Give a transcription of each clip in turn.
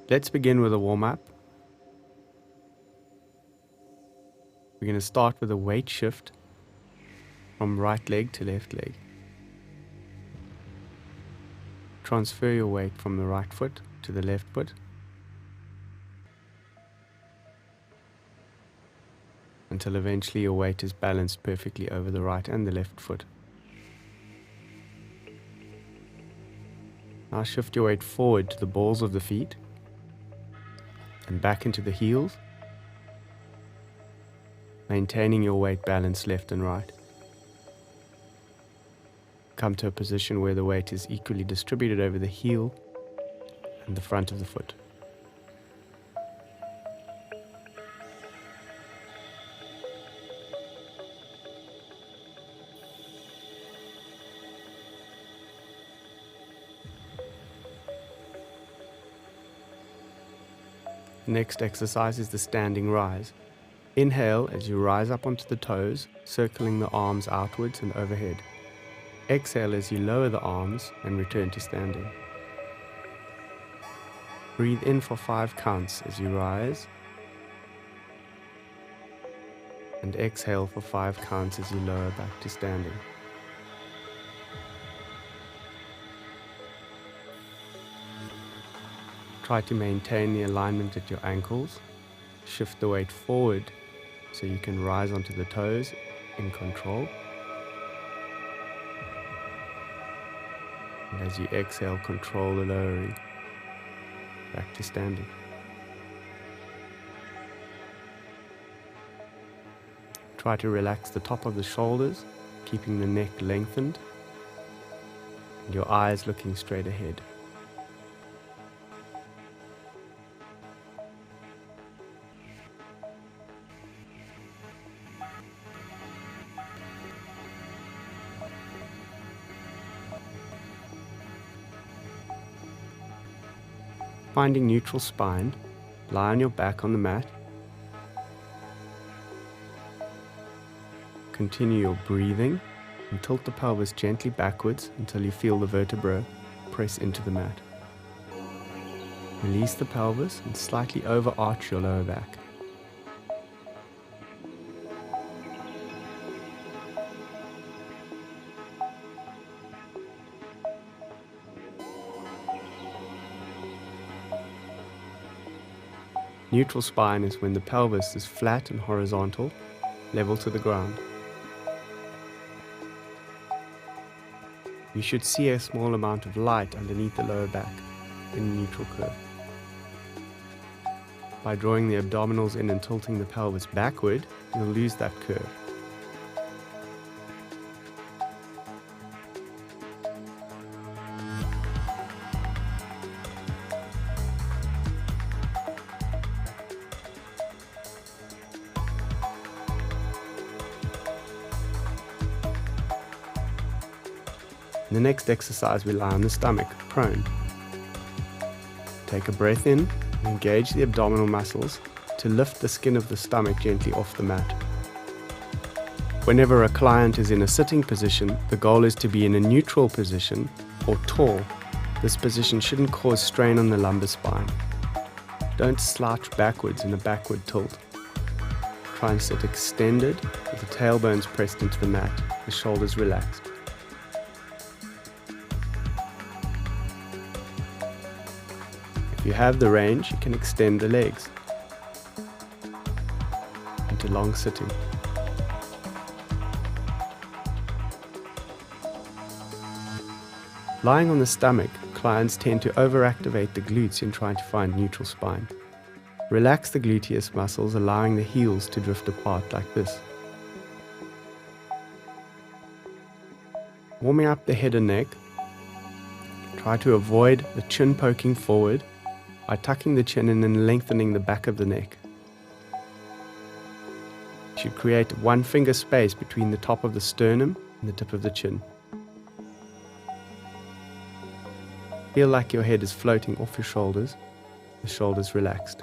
Let's begin with a warm-up. We're going to start with a weight shift from right leg to left leg. Transfer your weight from the right foot to the left foot until eventually your weight is balanced perfectly over the right and the left foot. Now shift your weight forward to the balls of the feet and back into the heels, maintaining your weight balance left and right. Come to a position where the weight is equally distributed over the heel and the front of the foot. Next exercise is the standing rise. Inhale as you rise up onto the toes, circling the arms outwards and overhead. Exhale as you lower the arms and return to standing. Breathe in for 5 counts as you rise, and exhale for 5 counts as you lower back to standing. Try to maintain the alignment at your ankles. Shift the weight forward so you can rise onto the toes in control. And as you exhale, control the lowering back to standing. Try to relax the top of the shoulders, keeping the neck lengthened and your eyes looking straight ahead. Finding neutral spine, lie on your back on the mat. Continue your breathing and tilt the pelvis gently backwards until you feel the vertebra press into the mat. Release the pelvis and slightly overarch your lower back. Neutral spine is when the pelvis is flat and horizontal, level to the ground. You should see a small amount of light underneath the lower back in a neutral curve. By drawing the abdominals in and tilting the pelvis backward, you'll lose that curve. In the next exercise, we lie on the stomach, prone. Take a breath in and engage the abdominal muscles to lift the skin of the stomach gently off the mat. Whenever a client is in a sitting position, the goal is to be in a neutral position or tall. This position shouldn't cause strain on the lumbar spine. Don't slouch backwards in a backward tilt. Try and sit extended with the tailbones pressed into the mat, the shoulders relaxed. If you have the range, you can extend the legs into long sitting. Lying on the stomach, clients tend to overactivate the glutes in trying to find neutral spine. Relax the gluteus muscles, allowing the heels to drift apart like this. Warming up the head and neck, try to avoid the chin poking forward by tucking the chin in and lengthening the back of the neck. You should create 1 finger space between the top of the sternum and the tip of the chin. Feel like your head is floating off your shoulders, the shoulders relaxed.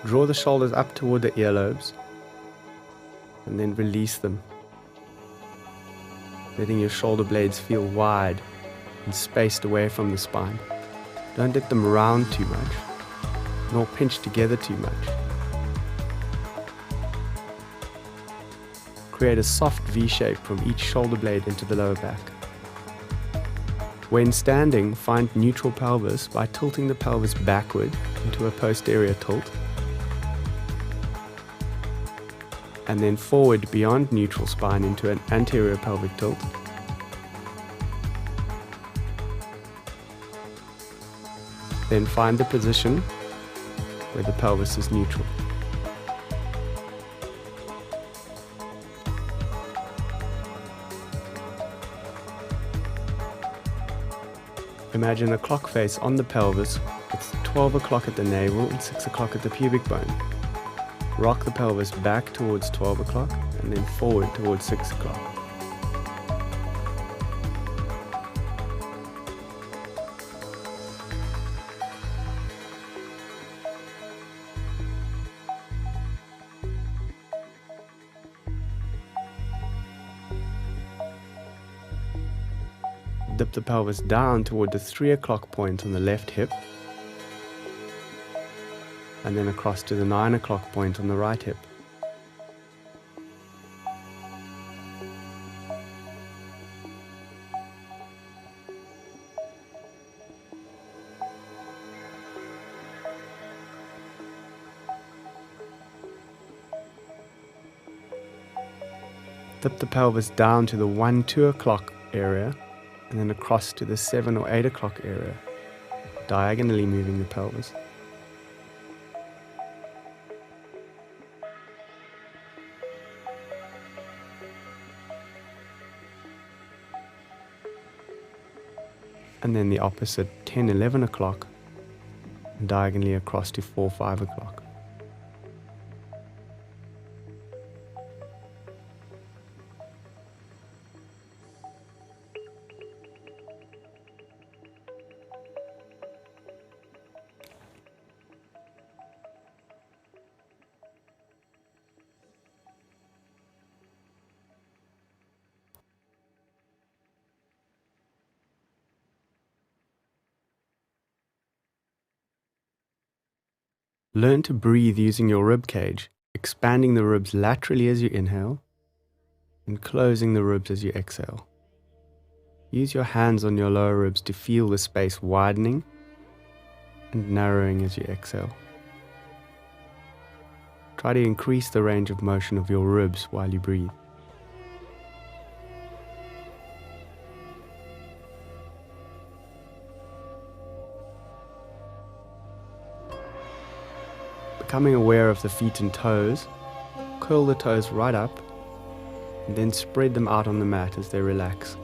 Draw the shoulders up toward the earlobes and then release them, letting your shoulder blades feel wide and spaced away from the spine. Don't let them round too much, nor pinch together too much. Create a soft V shape from each shoulder blade into the lower back. When standing, find neutral pelvis by tilting the pelvis backward into a posterior tilt, and then forward beyond neutral spine into an anterior pelvic tilt. Then find the position where the pelvis is neutral. Imagine a clock face on the pelvis with 12 o'clock at the navel and 6 o'clock at the pubic bone. Rock the pelvis back towards 12 o'clock and then forward towards 6 o'clock. Dip the pelvis down toward the 3 o'clock point on the left hip, and then across to the 9 o'clock point on the right hip. Dip the pelvis down to the 1-2 o'clock area, and then across to the 7 or 8 o'clock area, diagonally moving the pelvis. And then the opposite 10-11 o'clock, and diagonally across to 4-5 o'clock. Learn to breathe using your rib cage, expanding the ribs laterally as you inhale and closing the ribs as you exhale. Use your hands on your lower ribs to feel the space widening and narrowing as you exhale. Try to increase the range of motion of your ribs while you breathe. Becoming aware of the feet and toes, curl the toes right up and then spread them out on the mat as they relax.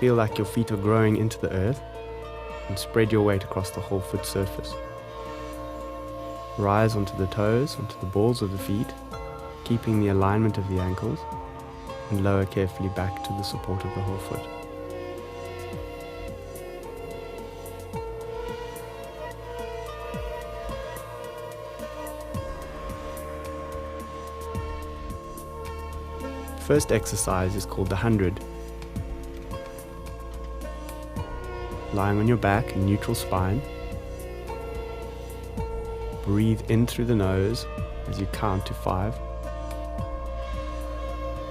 Feel like your feet are growing into the earth and spread your weight across the whole foot surface. Rise onto the toes, onto the balls of the feet, keeping the alignment of the ankles, and lower carefully back to the support of the whole foot. First exercise is called the 100. Lying on your back in neutral spine, breathe in through the nose as you count to 5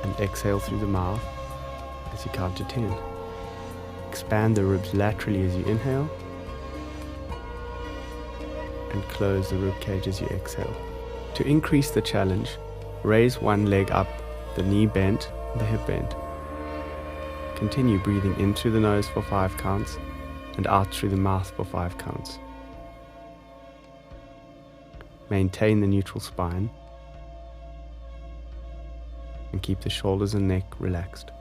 and exhale through the mouth as you count to 10. Expand the ribs laterally as you inhale and close the rib cage as you exhale. To increase the challenge, raise one leg up, the knee bent, the hip bent. Continue breathing in through the nose for 5 counts and out through the mouth for 5 counts. Maintain the neutral spine and keep the shoulders and neck relaxed.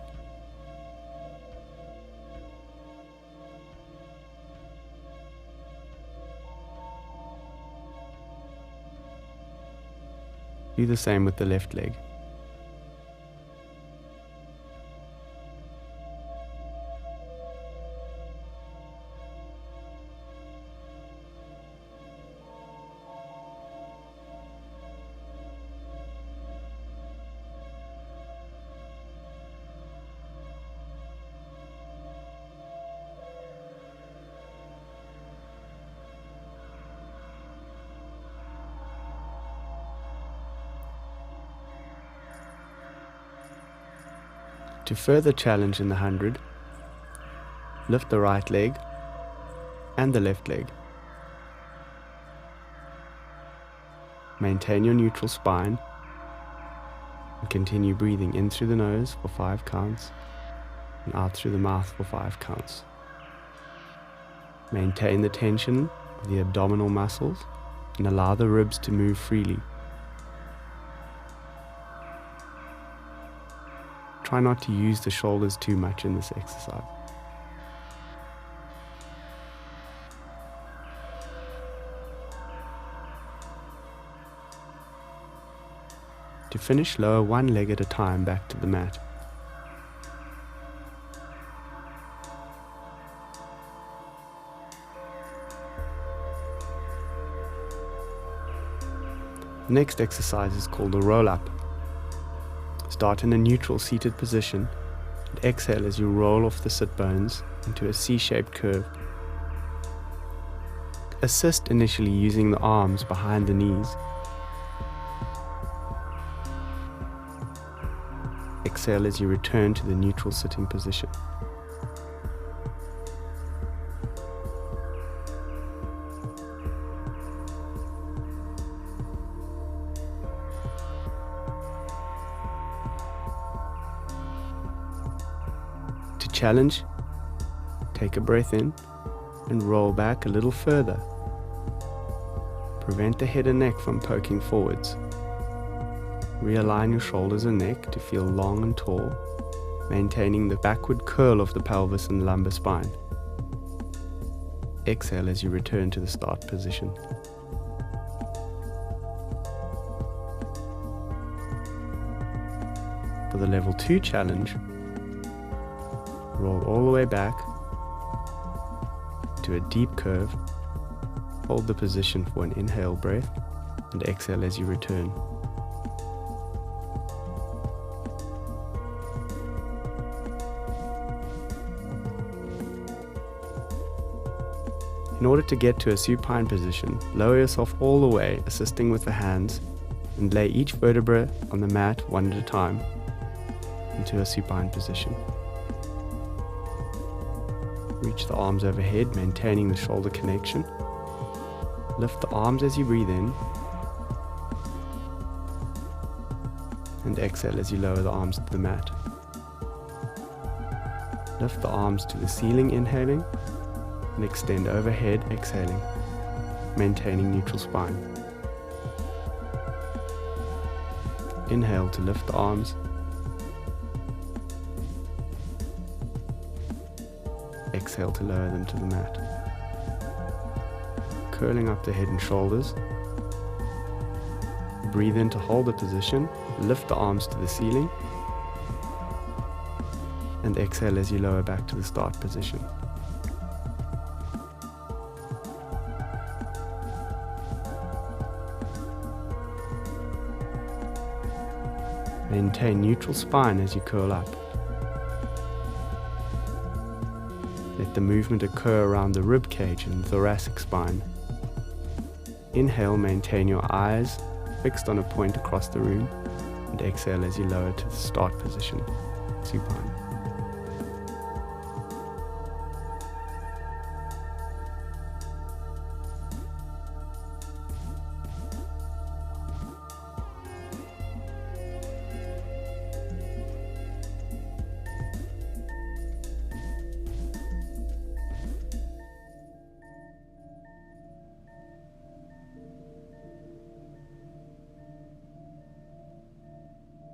Do the same with the left leg. To further challenge in the 100, lift the right leg and the left leg. Maintain your neutral spine and continue breathing in through the nose for 5 counts and out through the mouth for 5 counts. Maintain the tension of the abdominal muscles and allow the ribs to move freely. Try not to use the shoulders too much in this exercise. To finish, lower one leg at a time back to the mat. The next exercise is called a roll-up. Start in a neutral seated position and exhale as you roll off the sit bones into a C-shaped curve. Assist initially using the arms behind the knees. Exhale as you return to the neutral sitting position. To challenge, take a breath in and roll back a little further. Prevent the head and neck from poking forwards. Realign your shoulders and neck to feel long and tall, maintaining the backward curl of the pelvis and lumbar spine. Exhale as you return to the start position. For the level 2 challenge, roll all the way back to a deep curve. Hold the position for an inhale breath and exhale as you return. In order to get to a supine position, lower yourself all the way, assisting with the hands, and lay each vertebra on the mat one at a time into a supine position. Reach the arms overhead, maintaining the shoulder connection. Lift the arms as you breathe in, and exhale as you lower the arms to the mat. Lift the arms to the ceiling, inhaling, and extend overhead, exhaling, maintaining neutral spine. Inhale to lift the arms. Exhale to lower them to the mat. Curling up the head and shoulders. Breathe in to hold the position, lift the arms to the ceiling, and exhale as you lower back to the start position. Maintain neutral spine as you curl up. Let the movement occur around the rib cage and thoracic spine. Inhale, maintain your eyes fixed on a point across the room, and exhale as you lower to the start position, supine.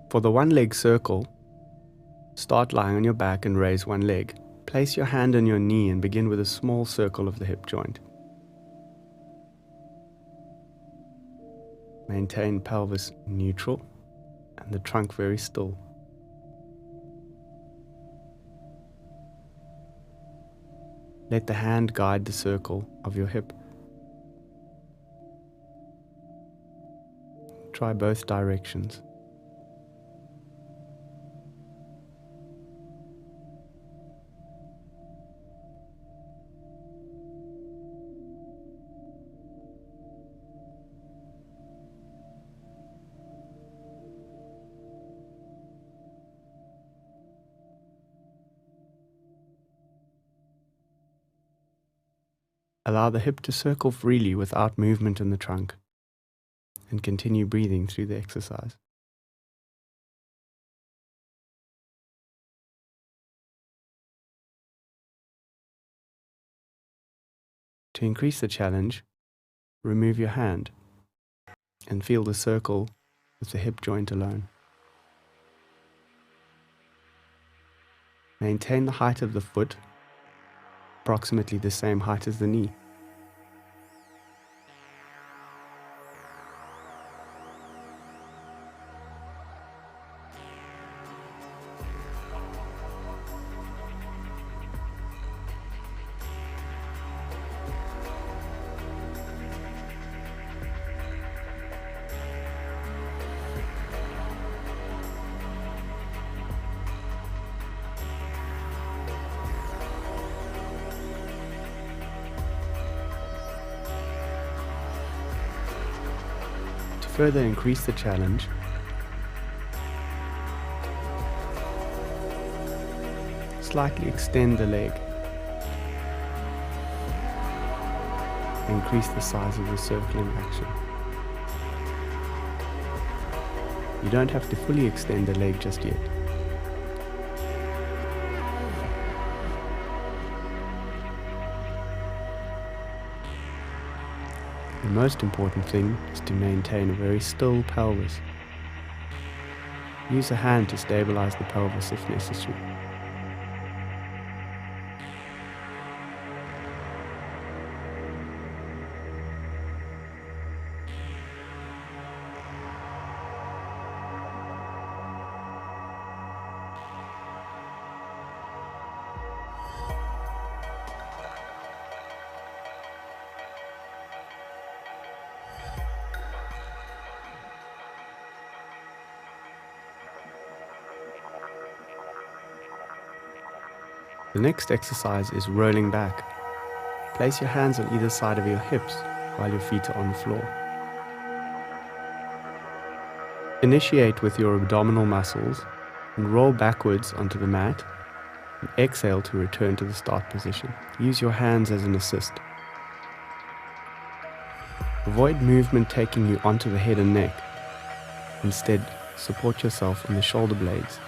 For the one leg circle, start lying on your back and raise one leg. Place your hand on your knee and begin with a small circle of the hip joint. Maintain pelvis neutral and the trunk very still. Let the hand guide the circle of your hip. Try both directions. Allow the hip to circle freely without movement in the trunk, and continue breathing through the exercise. To increase the challenge, remove your hand and feel the circle with the hip joint alone. Maintain the height of the foot, approximately the same height as the knee. To further increase the challenge, slightly extend the leg. Increase the size of the circling action. You don't have to fully extend the leg just yet. The most important thing is to maintain a very still pelvis. Use a hand to stabilize the pelvis if necessary. The next exercise is rolling back. Place your hands on either side of your hips while your feet are on the floor. Initiate with your abdominal muscles and roll backwards onto the mat and exhale to return to the start position. Use your hands as an assist. Avoid movement taking you onto the head and neck. Instead, support yourself on the shoulder blades.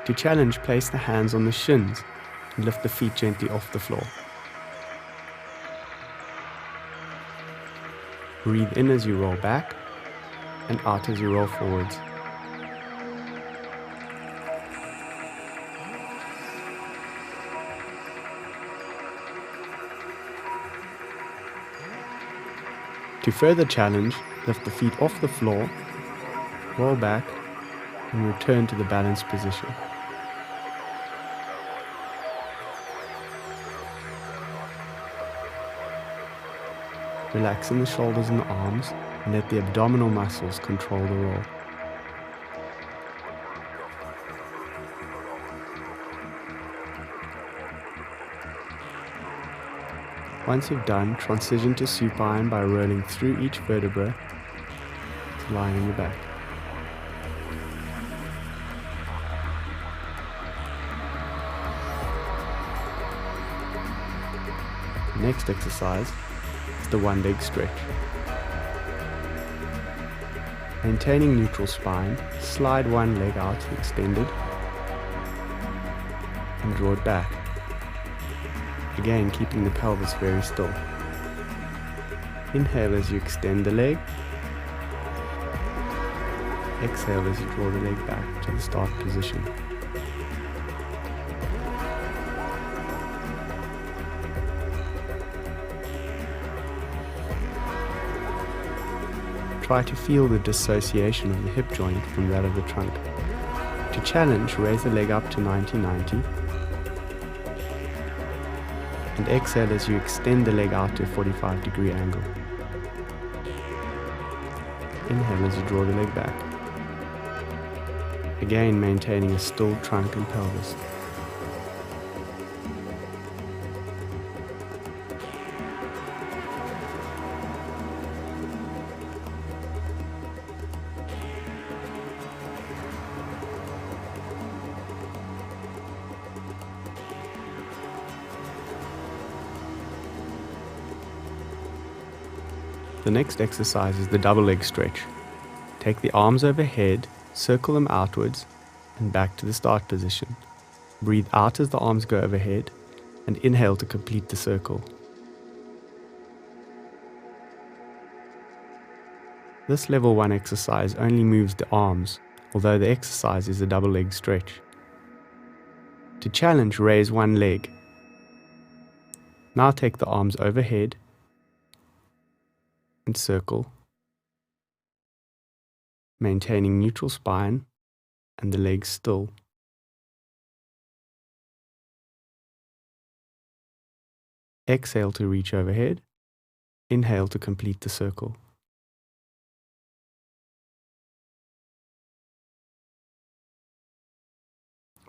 To challenge, place the hands on the shins and lift the feet gently off the floor. Breathe in as you roll back and out as you roll forwards. To further challenge, lift the feet off the floor, roll back and return to the balanced position. Relax in the shoulders and the arms and let the abdominal muscles control the roll. Once you've done, transition to supine by rolling through each vertebra to lying on the back. The next exercise is the one leg stretch. Maintaining neutral spine, slide one leg out extended and draw it back. Again, keeping the pelvis very still. Inhale as you extend the leg. Exhale as you draw the leg back to the start position. Try to feel the dissociation of the hip joint from that of the trunk. To challenge, raise the leg up to 90-90 and exhale as you extend the leg out to a 45-degree angle. Inhale as you draw the leg back. Again, maintaining a still trunk and pelvis. The next exercise is the double leg stretch. Take the arms overhead, circle them outwards, and back to the start position. Breathe out as the arms go overhead, and inhale to complete the circle. This level 1 exercise only moves the arms, although the exercise is a double leg stretch. To challenge, raise one leg. Now take the arms overhead and circle, maintaining neutral spine and the legs still. Exhale to reach overhead. Inhale to complete the circle.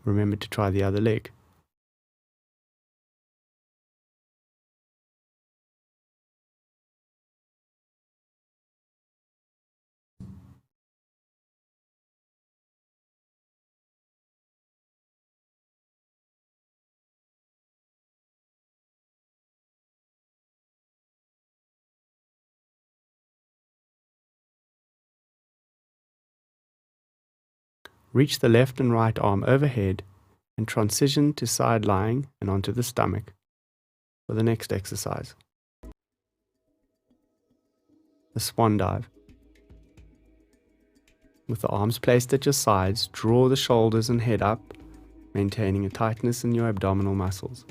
Remember to try the other leg. Reach the left and right arm overhead and transition to side lying and onto the stomach for the next exercise. The swan dive. With the arms placed at your sides, draw the shoulders and head up, maintaining a tightness in your abdominal muscles.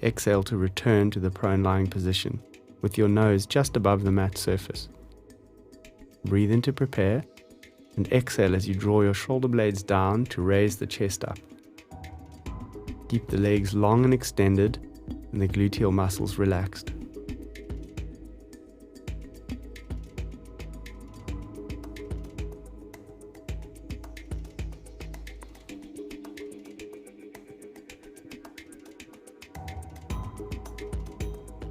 Exhale to return to the prone lying position, with your nose just above the mat surface. Breathe in to prepare, and exhale as you draw your shoulder blades down to raise the chest up. Keep the legs long and extended, and the gluteal muscles relaxed.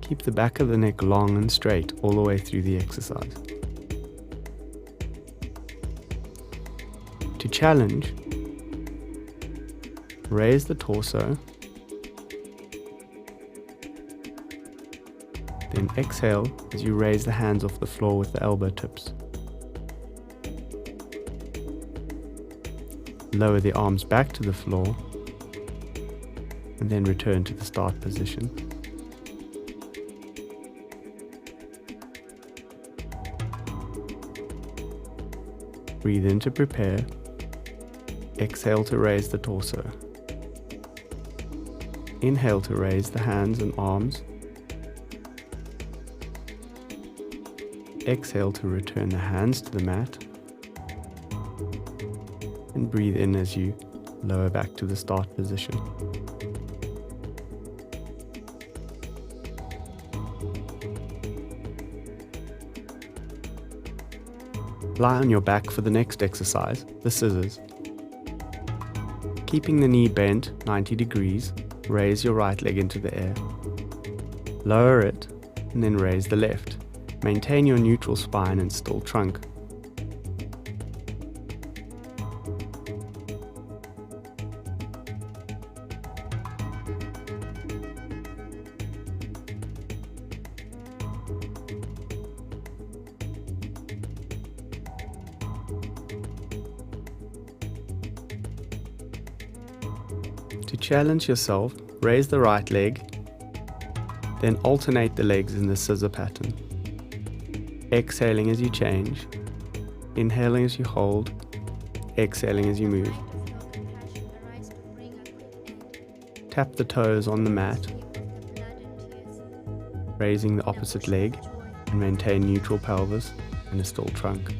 Keep the back of the neck long and straight all the way through the exercise. To challenge, raise the torso, then exhale as you raise the hands off the floor with the elbow tips. Lower the arms back to the floor, and then return to the start position. Breathe in to prepare. Exhale to raise the torso. Inhale to raise the hands and arms. Exhale to return the hands to the mat. And breathe in as you lower back to the start position. Lie on your back for the next exercise, the scissors. Keeping the knee bent 90 degrees, raise your right leg into the air. Lower it, and then raise the left. Maintain your neutral spine and still trunk. To challenge yourself, raise the right leg, then alternate the legs in the scissor pattern. Exhaling as you change, inhaling as you hold, exhaling as you move. Tap the toes on the mat, raising the opposite leg, and maintain neutral pelvis and a still trunk.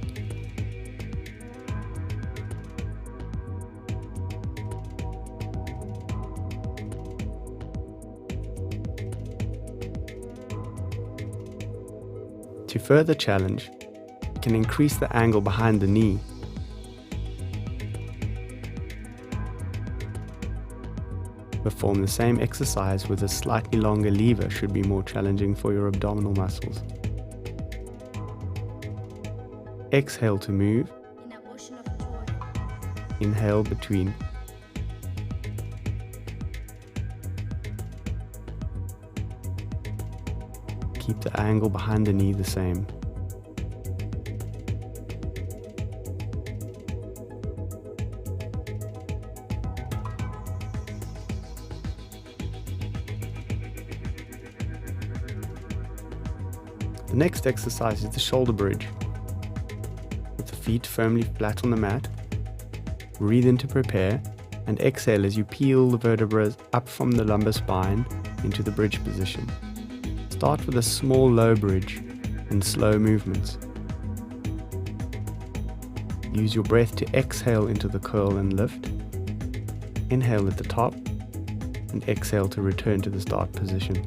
To further challenge, you can increase the angle behind the knee. Perform the same exercise with a slightly longer lever should be more challenging for your abdominal muscles. Exhale to move. Inhale between. Keep the angle behind the knee the same. The next exercise is the shoulder bridge. With the feet firmly flat on the mat, breathe in to prepare, and exhale as you peel the vertebrae up from the lumbar spine into the bridge position. Start with a small low bridge and slow movements. Use your breath to exhale into the curl and lift. Inhale at the top and exhale to return to the start position.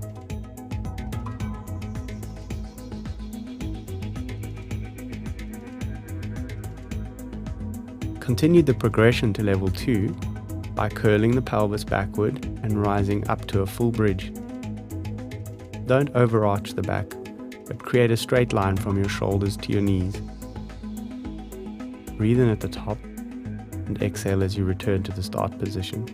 Continue the progression to level 2 by curling the pelvis backward and rising up to a full bridge. Don't overarch the back, but create a straight line from your shoulders to your knees. Breathe in at the top and exhale as you return to the start position.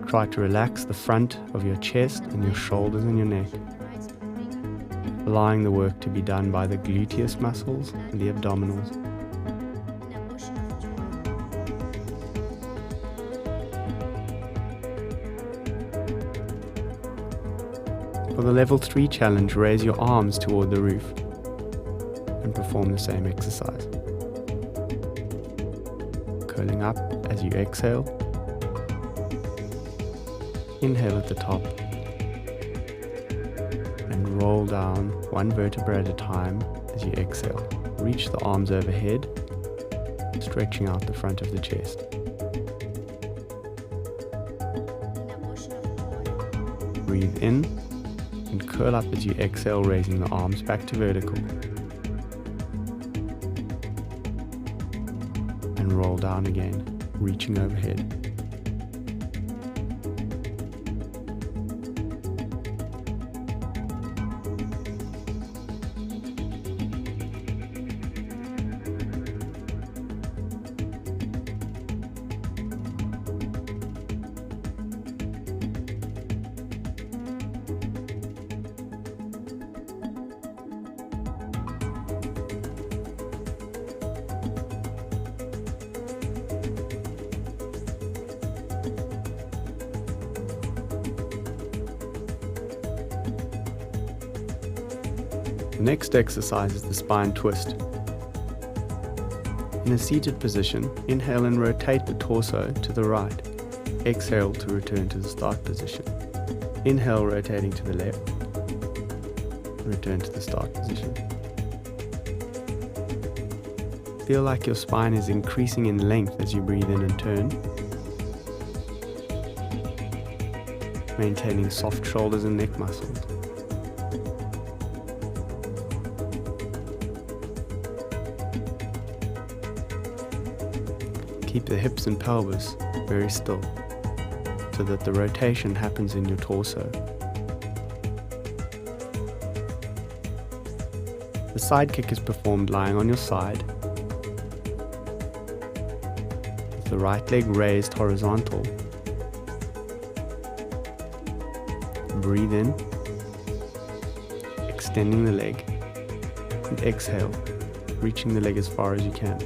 Try to relax the front of your chest and your shoulders and your neck, allowing the work to be done by the gluteus muscles and the abdominals. For the level 3 challenge, raise your arms toward the roof and perform the same exercise. Curling up as you exhale. Inhale at the top and roll down one vertebra at a time as you exhale. Reach the arms overhead, stretching out the front of the chest. Breathe in and curl up as you exhale, raising the arms back to vertical. And roll down again, reaching overhead. The next exercise is the spine twist. In a seated position, inhale and rotate the torso to the right. Exhale to return to the start position. Inhale, rotating to the left. Return to the start position. Feel like your spine is increasing in length as you breathe in and turn. Maintaining soft shoulders and neck muscles. Keep the hips and pelvis very still so that the rotation happens in your torso. The side kick is performed lying on your side, with the right leg raised horizontal. Breathe in, extending the leg, and exhale, reaching the leg as far as you can.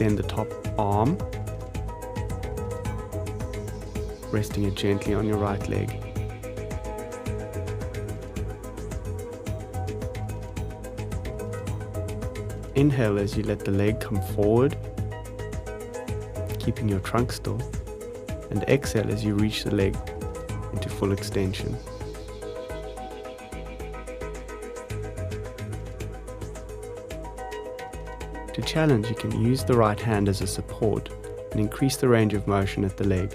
Extend the top arm, resting it gently on your right leg. Inhale as you let the leg come forward, keeping your trunk still, and exhale as you reach the leg into full extension. To challenge, you can use the right hand as a support and increase the range of motion at the leg.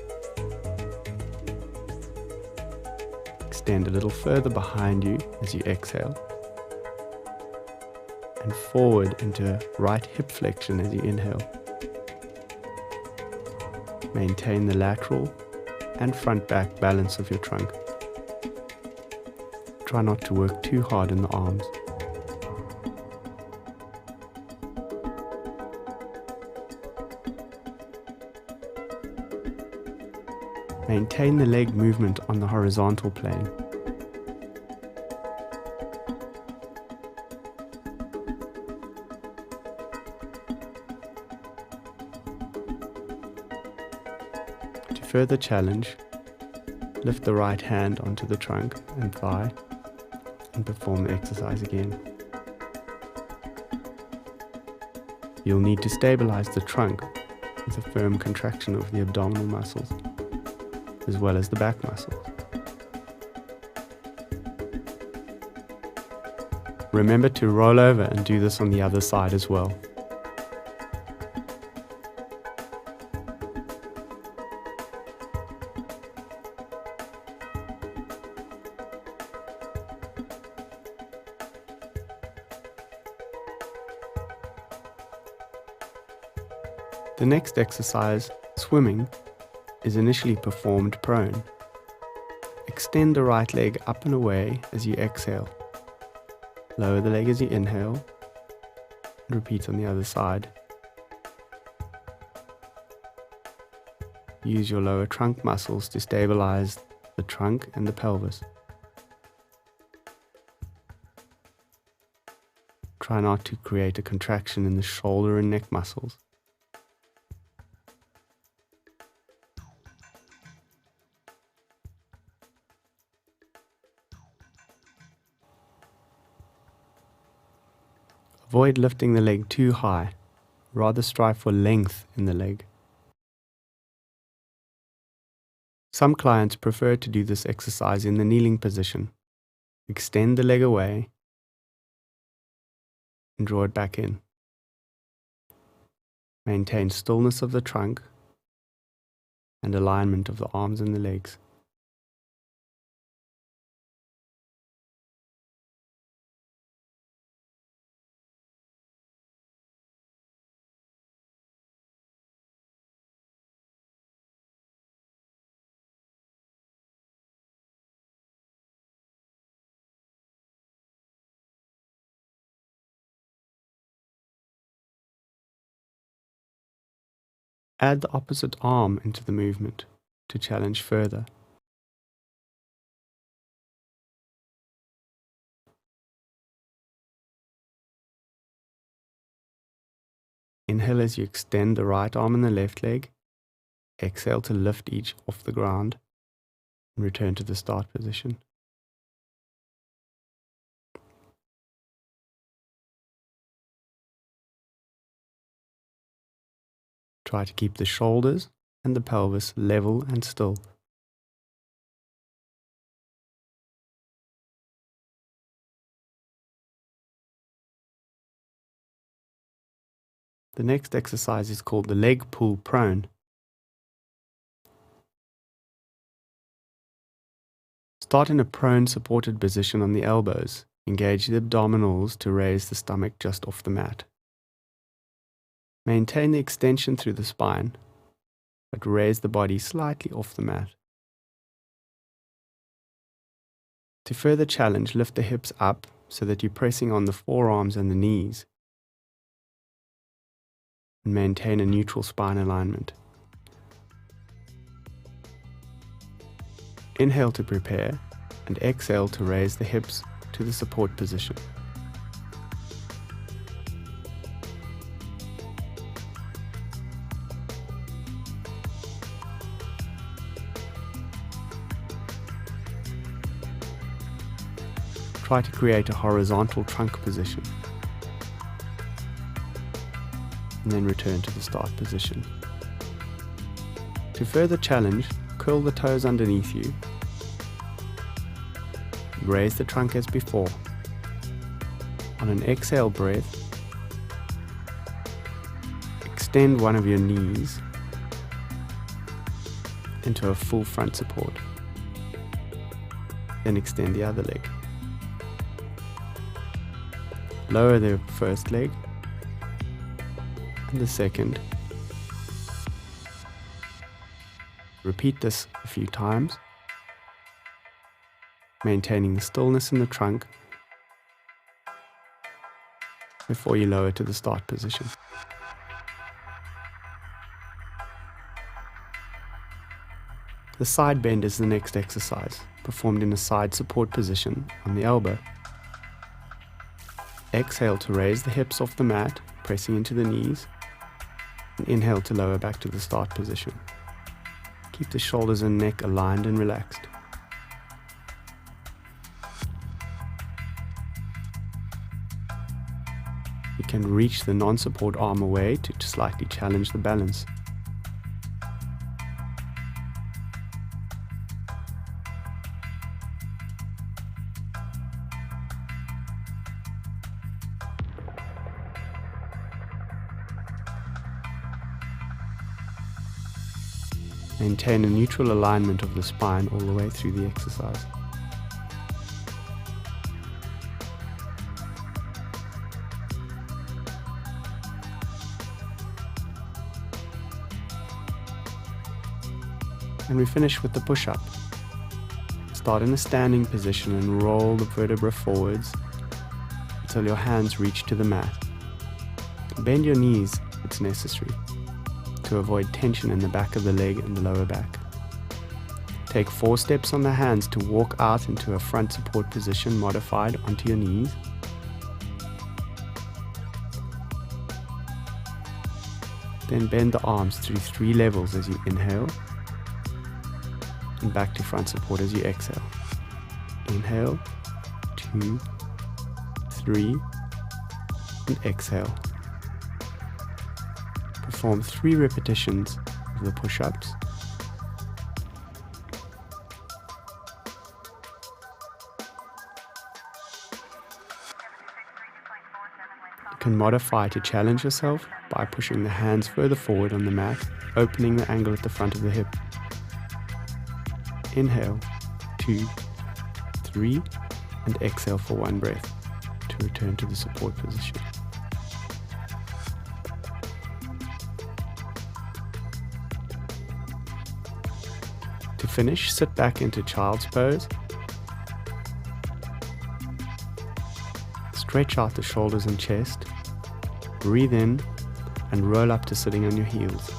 Extend a little further behind you as you exhale, and forward into right hip flexion as you inhale. Maintain the lateral and front back balance of your trunk. Try not to work too hard in the arms. Maintain the leg movement on the horizontal plane. To further challenge, lift the right hand onto the trunk and thigh and perform the exercise again. You'll need to stabilize the trunk with a firm contraction of the abdominal muscles, as well as the back muscles. Remember to roll over and do this on the other side as well. The next exercise, swimming, is initially performed prone. Extend the right leg up and away as you exhale. Lower the leg as you inhale, and repeat on the other side. Use your lower trunk muscles to stabilize the trunk and the pelvis. Try not to create a contraction in the shoulder and neck muscles. Avoid lifting the leg too high, rather strive for length in the leg. Some clients prefer to do this exercise in the kneeling position. Extend the leg away and draw it back in. Maintain stillness of the trunk and alignment of the arms and the legs. Add the opposite arm into the movement to challenge further. Inhale as you extend the right arm and the left leg. Exhale to lift each off the ground and return to the start position. Try to keep the shoulders and the pelvis level and still. The next exercise is called the leg pull prone. Start in a prone supported position on the elbows. Engage the abdominals to raise the stomach just off the mat. Maintain the extension through the spine, but raise the body slightly off the mat. To further challenge, lift the hips up so that you're pressing on the forearms and the knees, and maintain a neutral spine alignment. Inhale to prepare, and exhale to raise the hips to the support position. Try to create a horizontal trunk position, and then return to the start position. To further challenge, curl the toes underneath you. Raise the trunk as before. On an exhale breath, extend one of your knees into a full front support. Then extend the other leg. Lower the first leg and the second. Repeat this a few times, maintaining the stillness in the trunk before you lower to the start position. The side bend is the next exercise, performed in a side support position on the elbow. Exhale to raise the hips off the mat, pressing into the knees, and inhale to lower back to the start position. Keep the shoulders and neck aligned and relaxed. You can reach the non-support arm away to slightly challenge the balance. Maintain a neutral alignment of the spine all the way through the exercise. And we finish with the push-up. Start in a standing position and roll the vertebra forwards until your hands reach to the mat. Bend your knees if it's necessary to avoid tension in the back of the leg and the lower back. Take 4 steps on the hands to walk out into a front support position modified onto your knees. Then bend the arms through 3 levels as you inhale, and back to front support as you exhale. Inhale, 2, 3, and exhale. Perform 3 repetitions of the push-ups. You can modify to challenge yourself by pushing the hands further forward on the mat, opening the angle at the front of the hip. Inhale, 2, 3, and exhale for 1 breath to return to the support position. To finish, sit back into child's pose. Stretch out the shoulders and chest. Breathe in and roll up to sitting on your heels.